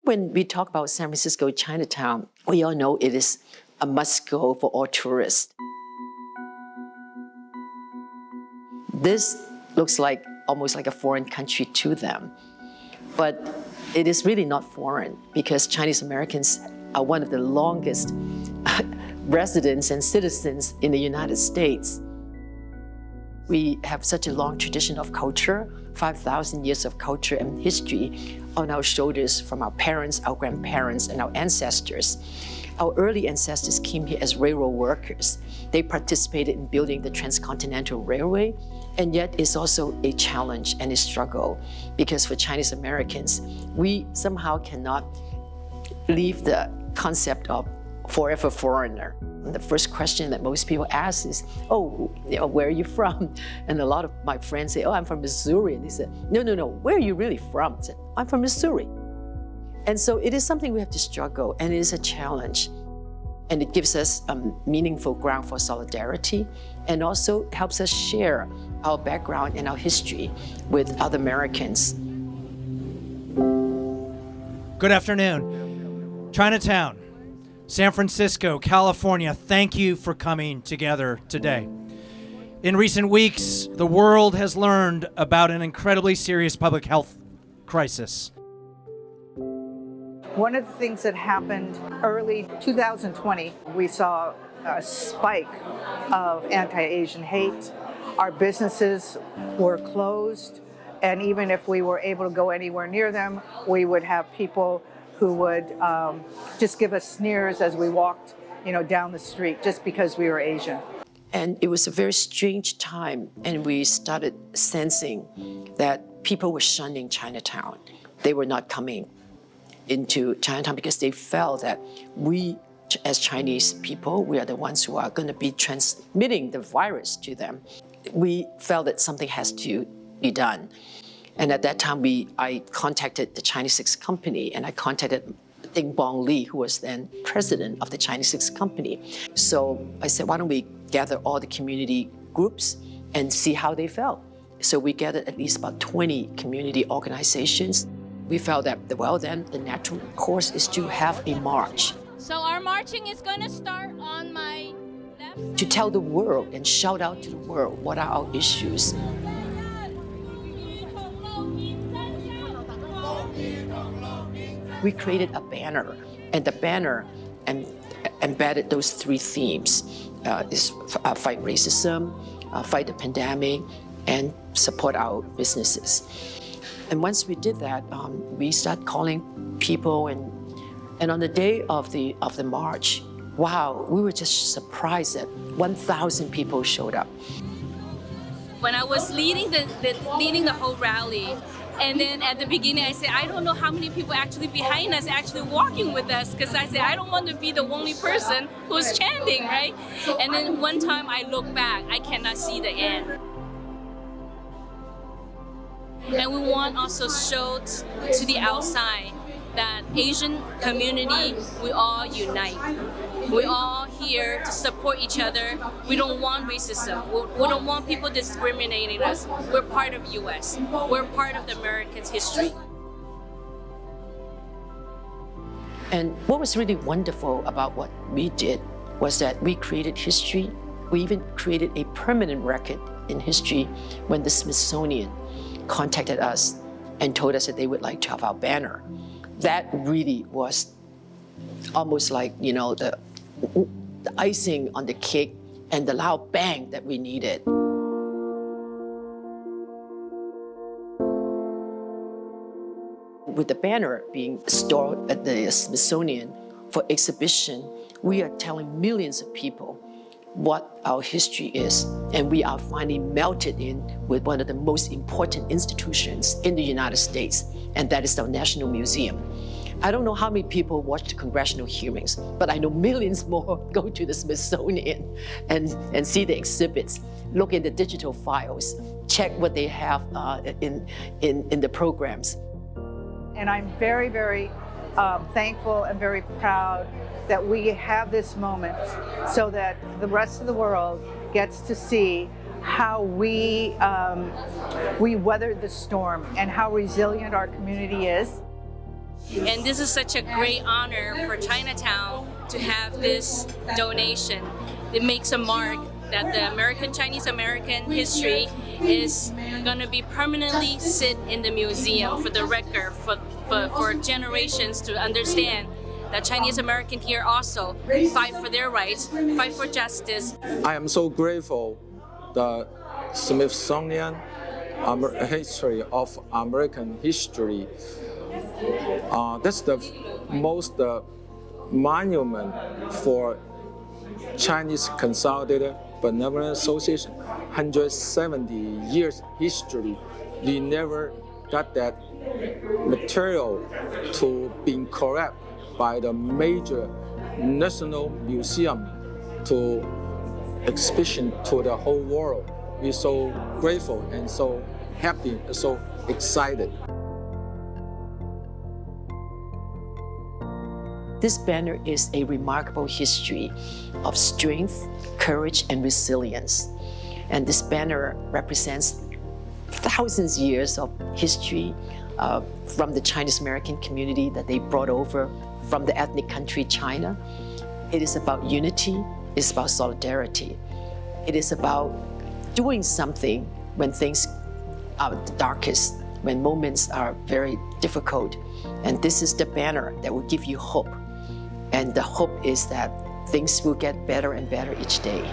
When we talk about San Francisco Chinatown, we all know it is a must-go for all tourists. This looks like almost like a foreign country to them, but it is really not foreign because Chinese Americans are one of the longest residents and citizens in the United States. We have such a long tradition of culture, 5,000 years of culture and history on our shoulders from our parents, our grandparents, and our ancestors. Our early ancestors came here as railroad workers. They participated in building the Transcontinental Railway, and yet it's also a challenge and a struggle because for Chinese Americans, we somehow cannot leave the concept of forever foreigner. And the first question that most people ask is, oh, where are you from? And a lot of my friends say, oh, I'm from Missouri. And they said, no, where are you really from? I said, I'm from Missouri. And so it is something we have to struggle, and it is a challenge. And it gives us a meaningful ground for solidarity and also helps us share our background and our history with other Americans. Good afternoon. Chinatown, San Francisco, California, thank you for coming together today. In recent weeks, the world has learned about an incredibly serious public health crisis. One of the things that happened early 2020, we saw a spike of anti-Asian hate. Our businesses were closed, and even if we were able to go anywhere near them, we would have people who would just give us sneers as we walked, down the street just because we were Asian. And it was a very strange time, and we started sensing that people were shunning Chinatown. They were not coming into Chinatown because they felt that we, as Chinese people, we are the ones who are going to be transmitting the virus to them. We felt that something has to be done. And at that time, I contacted the Chinese Six Company, and I contacted Ding Bong Li, who was then president of the Chinese Six Company. So I said, why don't we gather all the community groups and see how they felt? So we gathered at least about 20 community organizations. We felt that, then the natural course is to have a march. So our marching is going to start on my left. To tell the world and shout out to the world what are our issues. We created a banner, and the banner embedded those three themes. Is fight racism, fight the pandemic, and support our businesses. And once we did that, we started calling people, and on the day of the march, wow, we were just surprised that 1,000 people showed up. When I was leading the whole rally, and then at the beginning I said, I don't know how many people actually behind us actually walking with us, because I said, I don't want to be the only person who's chanting, right? And then one time I look back, I cannot see the end. And we want also show to the outside that Asian community, we all unite. We're all here to support each other. We don't want racism. We don't want people discriminating us. We're part of US. We're part of the Americans' history. And what was really wonderful about what we did was that we created history. We even created a permanent record in history when the Smithsonian contacted us and told us that they would like to have our banner. That really was almost like, the icing on the cake and the loud bang that we needed. With the banner being stored at the Smithsonian for exhibition, we are telling millions of people what our history is, and we are finally melted in with one of the most important institutions in the United States, and that is the National Museum. I don't know how many people watch the congressional hearings, but I know millions more go to the Smithsonian and see the exhibits, look in the digital files, check what they have in the programs. And I'm very, very thankful and very proud that we have this moment so that the rest of the world gets to see how we weathered the storm and how resilient our community is. And this is such a great honor for Chinatown to have this donation. It makes a mark that the Chinese-American history is going to be permanently sit in the museum for the record, for generations to understand that Chinese-American here also fight for their rights, fight for justice. I am so grateful the Smithsonian History of American History. That's the most monument for Chinese Consolidated Benevolent Association. 170 years history. We never got that material to be correct by the major national museum to exhibition to the whole world. We're so grateful and so happy and so excited. This banner is a remarkable history of strength, courage, and resilience. And this banner represents thousands of years of history from the Chinese American community that they brought over from the ethnic country China. It is about unity, it's about solidarity. It is about doing something when things are the darkest, when moments are very difficult. And this is the banner that will give you hope. And the hope is that things will get better and better each day.